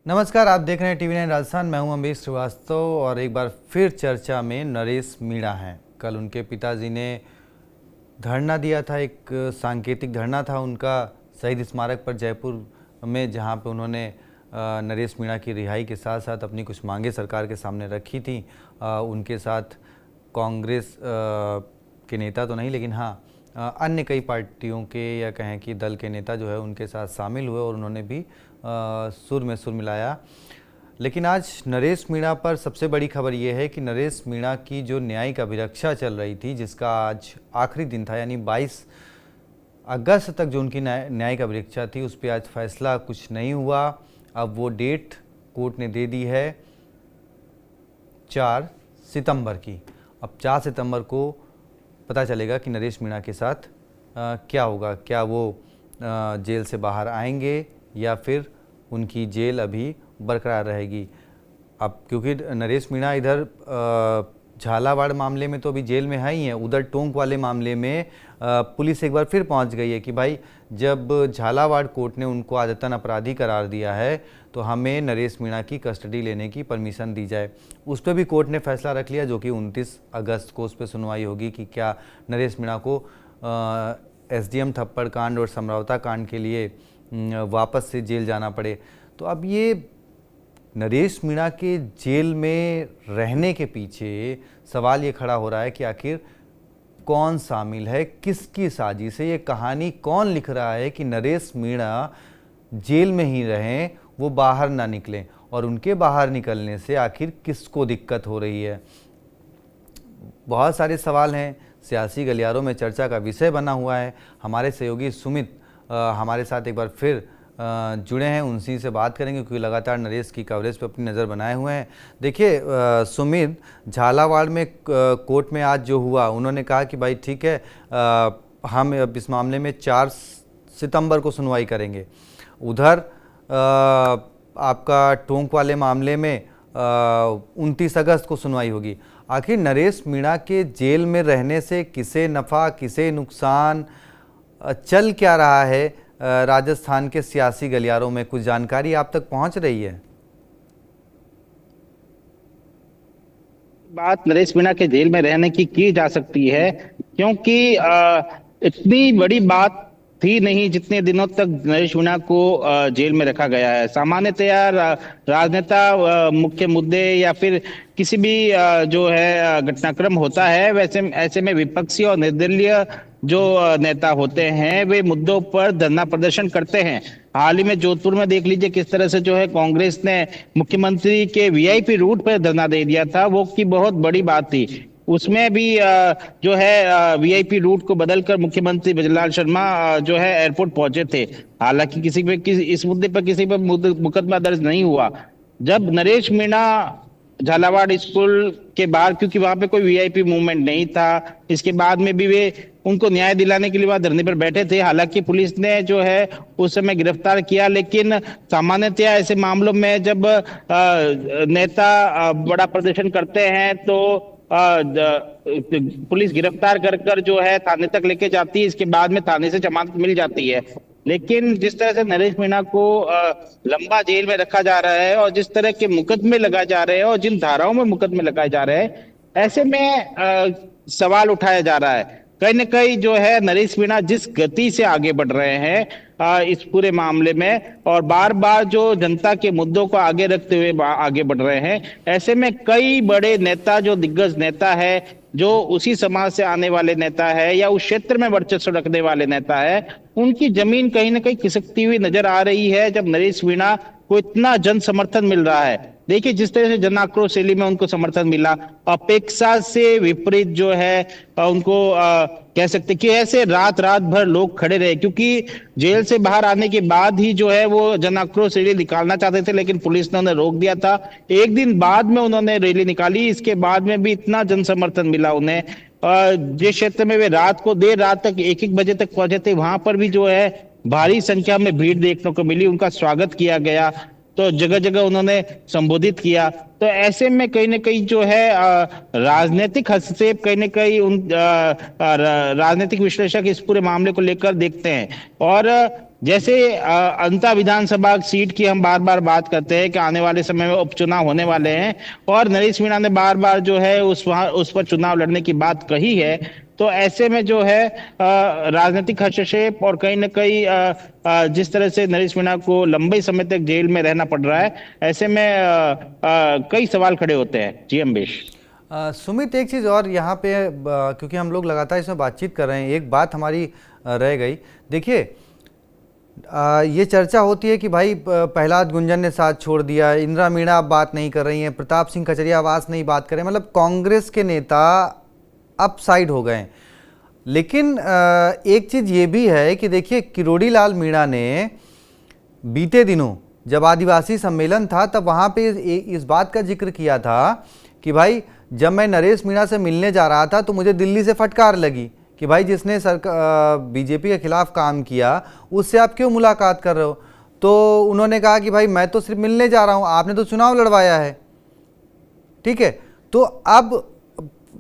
नमस्कार, आप देख रहे हैं टीवी 9 राजस्थान। मैं हूं अमरीश श्रीवास्तव और एक बार फिर चर्चा में नरेश मीणा हैं। कल उनके पिताजी ने धरना दिया था, एक सांकेतिक धरना था उनका शहीद स्मारक पर जयपुर में, जहां पे उन्होंने नरेश मीणा की रिहाई के साथ साथ अपनी कुछ मांगे सरकार के सामने रखी थी। उनके साथ कांग्रेस के नेता तो नहीं, लेकिन हाँ अन्य कई पार्टियों के या कहें कि दल के नेता जो है उनके साथ शामिल हुए और उन्होंने भी सुर में सुर मिलाया। लेकिन आज नरेश मीणा पर सबसे बड़ी खबर यह है कि नरेश मीणा की जो न्यायिक अभिरक्षा चल रही थी, जिसका आज आखिरी दिन था, यानी 22 अगस्त तक जो उनकी न्यायिक अभिरक्षा थी, उस पर आज फैसला कुछ नहीं हुआ। अब वो डेट कोर्ट ने दे दी है 4 सितंबर की। अब 4 सितंबर को पता चलेगा कि नरेश मीणा के साथ क्या होगा। क्या वो जेल से बाहर आएंगे या फिर उनकी जेल अभी बरकरार रहेगी। अब क्योंकि नरेश मीणा इधर झालावाड़ मामले में तो अभी जेल में है ही है, उधर टोंक वाले मामले में पुलिस एक बार फिर पहुंच गई है कि भाई जब झालावाड़ कोर्ट ने उनको आदतन अपराधी करार दिया है तो हमें नरेश मीणा की कस्टडी लेने की परमिशन दी जाए। उस पर भी कोर्ट ने फैसला रख लिया, जो कि 29 अगस्त को उस पर सुनवाई होगी कि क्या नरेश मीणा को एसडीएम थप्पड़ कांड और समरौता कांड के लिए वापस से जेल जाना पड़े। तो अब ये नरेश मीणा के जेल में रहने के पीछे सवाल ये खड़ा हो रहा है कि आखिर कौन शामिल है, किसकी साजिश है, ये कहानी कौन लिख रहा है कि नरेश मीणा जेल में ही रहें, वो बाहर ना निकलें, और उनके बाहर निकलने से आखिर किसको दिक्कत हो रही है। बहुत सारे सवाल हैं, सियासी गलियारों में चर्चा का विषय बना हुआ है। हमारे सहयोगी सुमित हमारे साथ एक बार फिर जुड़े हैं, उनसे से बात करेंगे क्योंकि लगातार नरेश की कवरेज पर अपनी नज़र बनाए हुए हैं। देखिए सुमित, झालावाड़ में कोर्ट में आज जो हुआ, उन्होंने कहा कि भाई ठीक है, हम अब इस मामले में 4 सितंबर को सुनवाई करेंगे। उधर आपका टोंक वाले मामले में 29 अगस्त को सुनवाई होगी। आखिर नरेश मीणा के जेल में रहने से किसे नफ़ा, किसे नुकसान, चल क्या रहा है राजस्थान के सियासी गलियारों में, कुछ जानकारी आप तक पहुंच रही है? बात नरेश मीणा के जेल में रहने की जा सकती है, क्योंकि इतनी बड़ी बात थी नहीं जितने दिनों तक नरेश मीणा को जेल में रखा गया है। सामान्यतया राजनेता मुख्य मुद्दे या फिर किसी भी जो है घटनाक्रम होता है, वैसे ऐसे में विपक्षी और निर्दलीय जो नेता होते हैं वे मुद्दों पर धरना प्रदर्शन करते हैं। हाल ही में जोधपुर में देख लीजिए किस तरह से जो है कांग्रेस ने मुख्यमंत्री के वीआईपी रूट पर धरना दे दिया था, वो की बहुत बड़ी बात थी। उसमें भी जो है वीआईपी रूट को बदलकर मुख्यमंत्री ब्रजलाल शर्मा जो है एयरपोर्ट पहुंचे थे। हालांकि इस मुद्दे पर किसी पर मुकदमा दर्ज नहीं हुआ। जब नरेश मीणा झालावाड़ स्कूल के बाहर, क्योंकि वहां पे कोई वीआईपी मूवमेंट नहीं था, इसके बाद में भी वे उनको न्याय दिलाने के लिए वहां धरने पर बैठे थे। हालांकि पुलिस ने जो है उस समय गिरफ्तार किया, लेकिन सामान्यतया ऐसे मामलों में जब नेता बड़ा प्रदर्शन करते हैं तो पुलिस गिरफ्तार कर कर जो है थाने तक लेके जाती है, इसके बाद में थाने से जमानत मिल जाती है। लेकिन जिस तरह से नरेश मीणा को लंबा जेल में रखा जा रहा है और जिस तरह के मुकदमे लगाए जा रहे हैं और जिन धाराओं में मुकदमे लगाए जा रहे हैं, ऐसे में सवाल उठाया जा रहा है। कहीं ना कहीं जो है नरेश मीणा जिस गति से आगे बढ़ रहे हैं इस पूरे मामले में, और बार बार जो जनता के मुद्दों को आगे रखते हुए आगे बढ़ रहे हैं, ऐसे में कई बड़े नेता, जो दिग्गज नेता है, जो उसी समाज से आने वाले नेता है या उस क्षेत्र में वर्चस्व रखने वाले नेता है, उनकी जमीन कहीं ना कहीं खिसकती हुई नजर आ रही है जब नरेश मीणा को इतना जन समर्थन मिल रहा है। देखिए जिस तरह से जन आक्रोश रैली में उनको समर्थन मिला, अपेक्षा से विपरीत जो है उनको कह सकते कि ऐसे रात रात भर लोग खड़े रहे, क्योंकि जेल से बाहर आने के बाद ही जो है वो जन आक्रोश रैली निकालना चाहते थे, लेकिन पुलिस ने उन्हें रोक दिया था। एक दिन बाद में उन्होंने रैली निकाली, इसके बाद में भी इतना जन समर्थन मिला उन्हें। जिस क्षेत्र में वे रात को देर रात तक 1-1 बजे तक पहुंचे थे, वहां पर भी जो है भारी संख्या में भीड़ देखने को मिली, उनका स्वागत किया गया, तो जगह जगह उन्होंने संबोधित किया। तो ऐसे में कहीं ना कहीं जो है राजनीतिक हस्तक्षेप, कहीं ना कहीं उन राजनीतिक विश्लेषक इस पूरे मामले को लेकर देखते हैं। और जैसे अंता विधानसभा सीट की हम बार बार बात करते हैं कि आने वाले समय में उपचुनाव होने वाले हैं, और नरेश मीणा ने बार बार जो है उस पर चुनाव लड़ने की बात कही है। तो ऐसे में जो है राजनीतिक हस्तक्षेप और कहीं ना कहीं जिस तरह से नरेश मीणा को लंबे समय तक जेल में रहना पड़ रहा है, ऐसे में कई सवाल खड़े होते हैं। जी अम्बेश। सुमित, एक चीज़ और यहाँ पे क्योंकि हम लोग लगातार इसमें बातचीत कर रहे हैं, एक बात हमारी रह गई। देखिए, ये चर्चा होती है कि भाई प्रहलाद गुंजन ने साथ छोड़ दिया, इंदिरा मीणा अब बात नहीं कर रही हैं, प्रताप सिंह खचरियावास नहीं बात कर रहे, मतलब कांग्रेस के नेता अप साइड हो गए। लेकिन एक चीज़ ये भी है कि देखिए, किरोड़ी लाल मीणा ने बीते दिनों जब आदिवासी सम्मेलन था तब वहाँ पे इस बात का जिक्र किया था कि भाई जब मैं नरेश मीणा से मिलने जा रहा था तो मुझे दिल्ली से फटकार लगी कि भाई जिसने सरकार बीजेपी के खिलाफ काम किया उससे आप क्यों मुलाकात कर रहे हो। तो उन्होंने कहा कि भाई मैं तो सिर्फ मिलने जा रहा हूँ, आपने तो चुनाव लड़वाया है। ठीक है, तो अब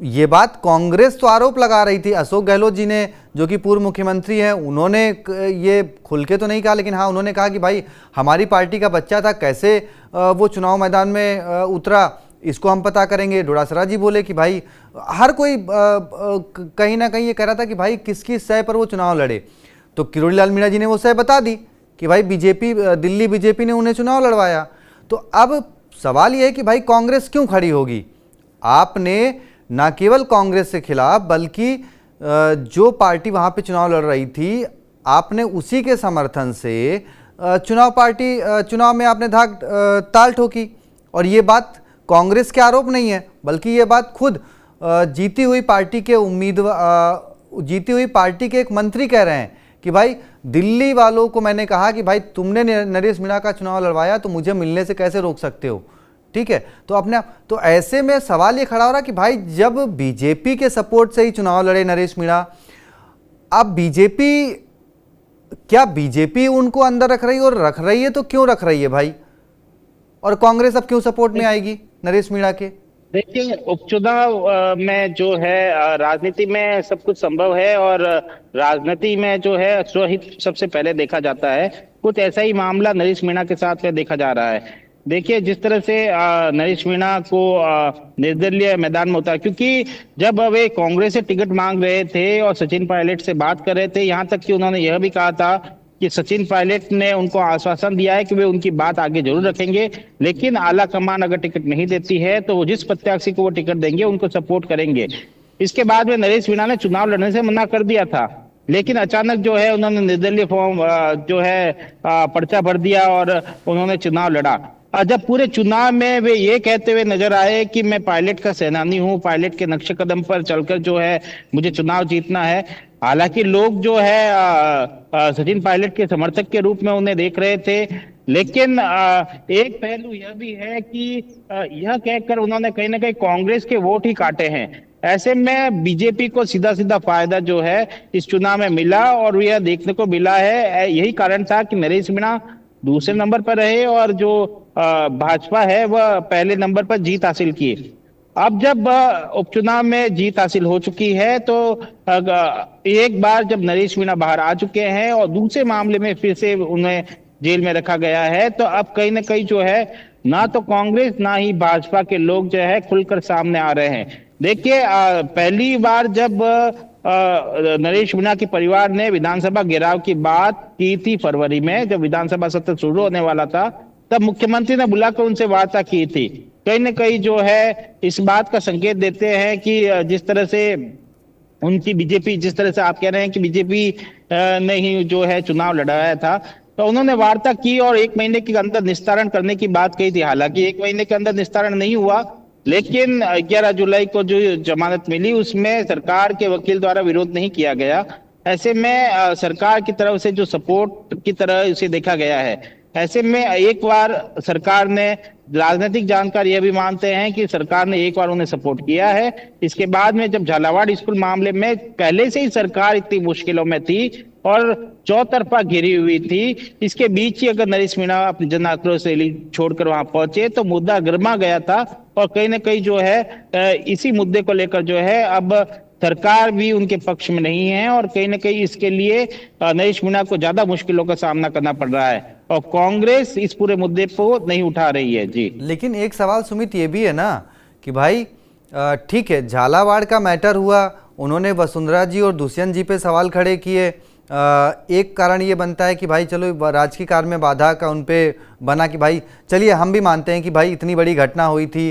ये बात कांग्रेस तो आरोप लगा रही थी, अशोक गहलोत जी ने जो कि पूर्व मुख्यमंत्री हैं उन्होंने ये खुल के तो नहीं कहा, लेकिन हाँ उन्होंने कहा कि भाई हमारी पार्टी का बच्चा था, कैसे वो चुनाव मैदान में उतरा इसको हम पता करेंगे। डोडासरा जी बोले कि भाई हर कोई कहीं ना कहीं ये कह रहा था कि भाई किसकी सह पर वो चुनाव लड़े। तो किरोड़ी लाल मीणा जी ने वो सह बता दी कि भाई बीजेपी, दिल्ली बीजेपी ने उन्हें चुनाव लड़वाया। तो अब सवाल ये है कि भाई कांग्रेस क्यों खड़ी होगी। आपने ना केवल कांग्रेस के खिलाफ बल्कि जो पार्टी वहाँ पे चुनाव लड़ रही थी आपने उसी के समर्थन से चुनाव में आपने ताल ठोकी। और ये बात कांग्रेस के आरोप नहीं है बल्कि ये बात खुद जीती हुई पार्टी के जीती हुई पार्टी के एक मंत्री कह रहे हैं कि भाई दिल्ली वालों को मैंने कहा कि भाई तुमने नरेश मीणा का चुनाव लड़वाया तो मुझे मिलने से कैसे रोक सकते हो। ठीक है, तो अपने तो ऐसे में सवाल ये खड़ा हो रहा कि भाई जब बीजेपी के सपोर्ट से ही चुनाव लड़े नरेश मीणा, अब क्या बीजेपी उनको अंदर रख रही है, और रख रही है तो क्यों रख रही है भाई, और कांग्रेस अब क्यों सपोर्ट में आएगी नरेश मीणा के। देखिए, उपचुनाव में जो है राजनीति में सब कुछ संभव है, और राजनीति में जो है स्वहित सबसे पहले देखा जाता है। कुछ ऐसा ही मामला नरेश मीणा के साथ में देखा जा रहा है। देखिए, जिस तरह से नरेश मीणा को निर्दलीय मैदान में उतारा, क्योंकि जब वे कांग्रेस से टिकट मांग रहे थे और सचिन पायलट से बात कर रहे थे, यहाँ तक कि उन्होंने यह भी कहा था कि सचिन पायलट ने उनको आश्वासन दिया है कि वे उनकी बात आगे जरूर रखेंगे, लेकिन आला कमान अगर टिकट नहीं देती है तो वो जिस प्रत्याशी को वो टिकट देंगे उनको सपोर्ट करेंगे। इसके बाद में नरेश मीणा ने चुनाव लड़ने से मना कर दिया था, लेकिन अचानक जो है उन्होंने निर्दलीय फॉर्म जो है पर्चा भर दिया और उन्होंने चुनाव लड़ा। जब पूरे चुनाव में वे ये कहते हुए नजर आए कि मैं पायलट का सेनानी हूं, पायलट के नक्शे कदम पर चलकर जो है मुझे चुनाव जीतना है। हालांकि लोग जो है सचिन पायलट के समर्थक के रूप में उन्हें देख रहे थे, लेकिन एक पहलू यह भी है कि यह कहकर उन्होंने कहीं ना कहीं कांग्रेस के वोट ही काटे हैं। ऐसे में बीजेपी को सीधा सीधा फायदा जो है इस चुनाव में मिला, और यह देखने को मिला है। यही कारण था कि नरेश मीणा दूसरे नंबर पर रहे और जो भाजपा है वह पहले नंबर पर जीत हासिल की। अब जब उपचुनाव में जीत हासिल हो चुकी है तो एक बार जब नरेश मीणा बाहर आ चुके हैं और दूसरे मामले में फिर से उन्हें जेल में रखा गया है, तो अब कहीं ना कहीं जो है ना तो कांग्रेस ना ही भाजपा के लोग जो है खुलकर सामने आ रहे हैं। देखिए, पहली बार जब नरेश मीणा के परिवार ने विधानसभा घेराव की बात की थी फरवरी में, जब विधानसभा सत्र शुरू होने वाला था, तब मुख्यमंत्री ने बुलाकर उनसे वार्ता की थी। कहीं ना कहीं जो है इस बात का संकेत देते हैं कि जिस तरह से उनकी बीजेपी, जिस तरह से आप कह रहे हैं कि बीजेपी ने ही जो है चुनाव लड़ाया था, तो उन्होंने वार्ता की और 1 महीने के अंदर निस्तारण करने की बात कही थी। हालांकि 1 महीने के अंदर निस्तारण नहीं हुआ, लेकिन 11 जुलाई को जो जमानत मिली उसमें सरकार के वकील द्वारा विरोध नहीं किया गया। ऐसे में सरकार की तरफ से जो सपोर्ट की तरह इसे देखा गया है। ऐसे में एक बार सरकार ने, राजनीतिक जानकार यह भी मानते हैं कि सरकार ने एक बार उन्हें सपोर्ट किया है। इसके बाद में जब झालावाड़ स्कूल मामले में पहले से ही सरकार इतनी मुश्किलों में थी और चौतरफा घिरी हुई थी, इसके बीच ही अगर नरेश मीणा अपनी जन आक्रोश रैली छोड़कर वहां पहुंचे तो मुद्दा गर्मा गया था। और कहीं ना कहीं जो है इसी मुद्दे को लेकर जो है अब सरकार भी उनके पक्ष में नहीं है, और कहीं ना कहीं इसके लिए नरेश मीणा को ज्यादा मुश्किलों का सामना करना पड़ रहा है, और कांग्रेस इस पूरे मुद्दे को नहीं उठा रही है। जी, लेकिन एक सवाल सुमित ये भी है ना कि भाई ठीक है, झालावाड़ का मैटर हुआ, उन्होंने वसुंधरा जी और दुष्यंत जी पे सवाल खड़े किए। एक कारण ये बनता है कि भाई चलो राजकीय कार्य में बाधा का उन पे बना कि भाई चलिए हम भी मानते हैं कि भाई इतनी बड़ी घटना हुई थी,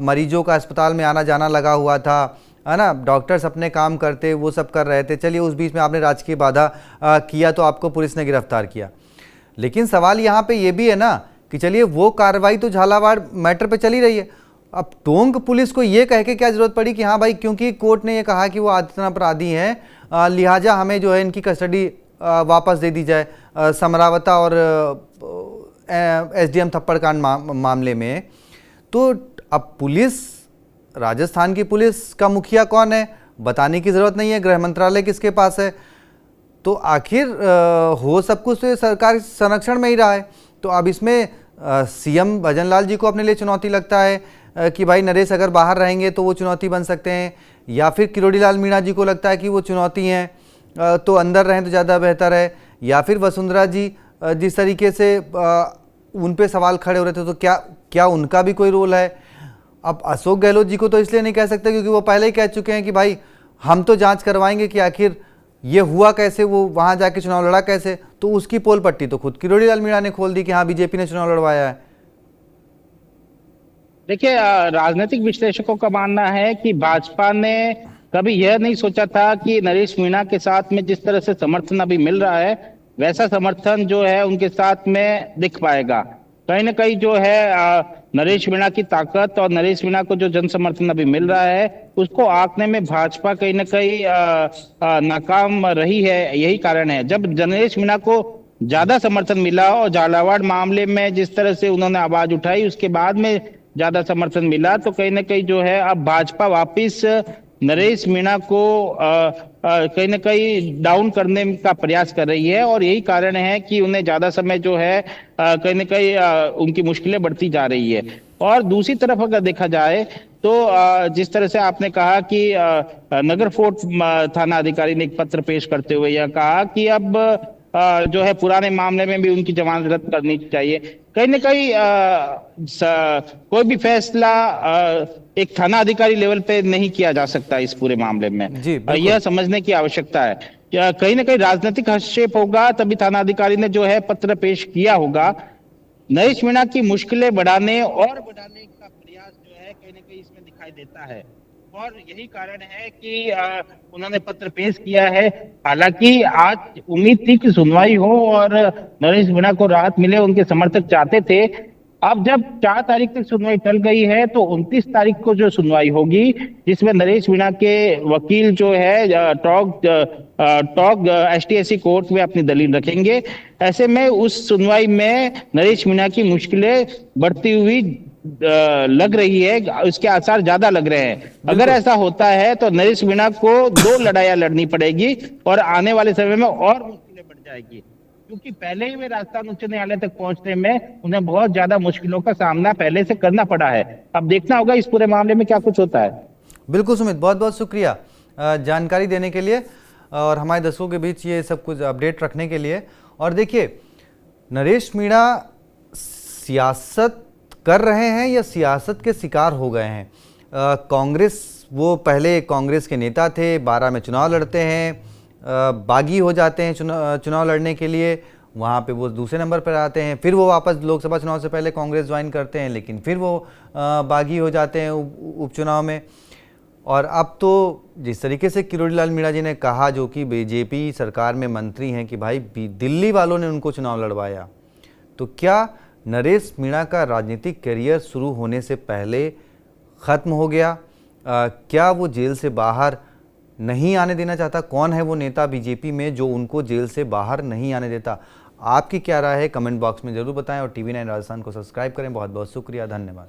मरीजों का अस्पताल में आना जाना लगा हुआ था, है ना, डॉक्टर्स अपने काम करते वो सब कर रहे थे, चलिए उस बीच में आपने राजकीय बाधा किया तो आपको पुलिस ने गिरफ्तार किया। लेकिन सवाल यहाँ पे ये भी है ना कि चलिए वो कार्रवाई तो झालावाड़ मैटर पे चली रही है, अब टोंक पुलिस को ये कह के क्या जरूरत पड़ी कि हाँ भाई क्योंकि कोर्ट ने ये कहा कि वो आदित्य अपराधी हैं, लिहाजा हमें जो है इनकी कस्टडी वापस दे दी जाए। समरावता और एसडीएम थप्पड़ कांड मामले में तो अब पुलिस, राजस्थान की पुलिस का मुखिया कौन है बताने की ज़रूरत नहीं है, गृह मंत्रालय किसके पास है, तो आखिर हो सब कुछ तो सरकार संरक्षण में ही रहा है। तो अब इसमें सीएम भजनलाल जी को अपने लिए चुनौती लगता है कि भाई नरेश अगर बाहर रहेंगे तो वो चुनौती बन सकते हैं, या फिर किरोड़ी लाल मीणा जी को लगता है कि वो चुनौती हैं तो अंदर रहें तो ज़्यादा बेहतर है, या फिर वसुंधरा जी जिस तरीके से उन पे सवाल खड़े हो रहे थे तो क्या उनका भी कोई रोल है। अब अशोक गहलोत जी को तो इसलिए नहीं कह सकते क्योंकि वो पहले ही कह चुके हैं कि भाई हम तो जांच करवाएंगे कि आखिर ये हुआ कैसे, वो वहाँ जाके चुनाव लड़ा कैसे, तो उसकी पोल पट्टी तो खुद किरोड़ी लाल मीणा ने खोल दी कि हाँ बीजेपी ने चुनाव लड़वाया है। देखिए, राजनीतिक विश्लेषकों का मानना है कि भाजपा ने कभी यह नहीं सोचा था कि नरेश मीणा के साथ में जिस तरह से समर्थन अभी मिल रहा है वैसा समर्थन जो है उनके साथ में दिख पाएगा। कहीं ना कहीं जो है नरेश मीणा की ताकत और नरेश मीणा को जो जन समर्थन अभी मिल रहा है उसको आंकने में भाजपा कहीं ना कहीं नाकाम रही है। यही कारण है, जब नरेश मीणा को ज्यादा समर्थन मिला और झालावाड़ मामले में जिस तरह से उन्होंने आवाज उठाई उसके बाद में ज्यादा समर्थन मिला, तो कहीं ना कहीं जो है अब भाजपा वापिस नरेश मीणा को कहीं ना कहीं डाउन करने का प्रयास कर रही है, और यही कारण है कि उन्हें ज्यादा समय जो है कहीं ना कहीं उनकी मुश्किलें बढ़ती जा रही है। और दूसरी तरफ अगर देखा जाए तो जिस तरह से आपने कहा कि नगर फोर्ट थाना अधिकारी ने एक पत्र पेश करते हुए यह कहा कि अब जो है पुराने मामले में भी उनकी जमानत रद्द करनी चाहिए। कहीं ना कहीं कोई भी फैसला एक थाना अधिकारी लेवल पे नहीं किया जा सकता इस पूरे मामले में। यह समझने की आवश्यकता है, कहीं ना कहीं राजनीतिक हस्तक्षेप होगा तभी थाना अधिकारी ने जो है पत्र पेश किया होगा। नरेश मीणा की मुश्किलें बढ़ाने का प्रयास जो है कहीं ना कहीं इसमें दिखाई देता है, और यही कारण है कि उन्होंने पत्र पेश किया है। हालांकि आज उम्मीद थी कि सुनवाई हो और नरेश मीणा को राहत मिले, उनके समर्थक चाहते थे। अब जब 4 तारीख तक सुनवाई टल गई है तो 29 तारीख को जो सुनवाई होगी जिसमें नरेश मीणा के वकील जो है टॉक एसटीएससी कोर्ट में अपनी दलील रखेंगे। ऐसे में उस सुनवाई में नरेश मीणा की मुश्किलें बढ़ती हुई लग रही है, उसके आसार ज्यादा लग रहे हैं। अगर ऐसा होता है तो नरेश मीणा को 2 लड़ाइयां लड़नी पड़ेगी और आने वाले समय में और मुश्किलें बढ़ जाएगी, क्योंकि पहले ही वे राजस्थान उच्च न्यायालय तक पहुंचने में उन्हें बहुत ज्यादा मुश्किलों का सामना पहले से करना पड़ा है। अब देखना होगा इस पूरे मामले में क्या कुछ होता है। बिल्कुल सुमित, बहुत बहुत शुक्रिया जानकारी देने के लिए और हमारे दर्शकों के बीच ये सब कुछ अपडेट रखने के लिए। और देखिए, नरेश मीणा सियासत कर रहे हैं या सियासत के शिकार हो गए हैं। कांग्रेस, वो पहले कांग्रेस के नेता थे, 12 में चुनाव लड़ते हैं, बागी हो जाते हैं चुनाव लड़ने के लिए, वहाँ पे वो दूसरे नंबर पर आते हैं, फिर वो वापस लोकसभा चुनाव से पहले कांग्रेस ज्वाइन करते हैं, लेकिन फिर वो बागी हो जाते हैं उपचुनाव में। और अब तो जिस तरीके से किरोड़ी लाल मीणा जी ने कहा, जो कि बीजेपी सरकार में मंत्री हैं, कि भाई दिल्ली वालों ने उनको चुनाव लड़वाया, तो क्या नरेश मीणा का राजनीतिक करियर शुरू होने से पहले ख़त्म हो गया? क्या वो जेल से बाहर नहीं आने देना चाहता? कौन है वो नेता बीजेपी में जो उनको जेल से बाहर नहीं आने देता? आपकी क्या राय है? कमेंट बॉक्स में ज़रूर बताएं और TV9 राजस्थान को सब्सक्राइब करें। बहुत बहुत शुक्रिया, धन्यवाद।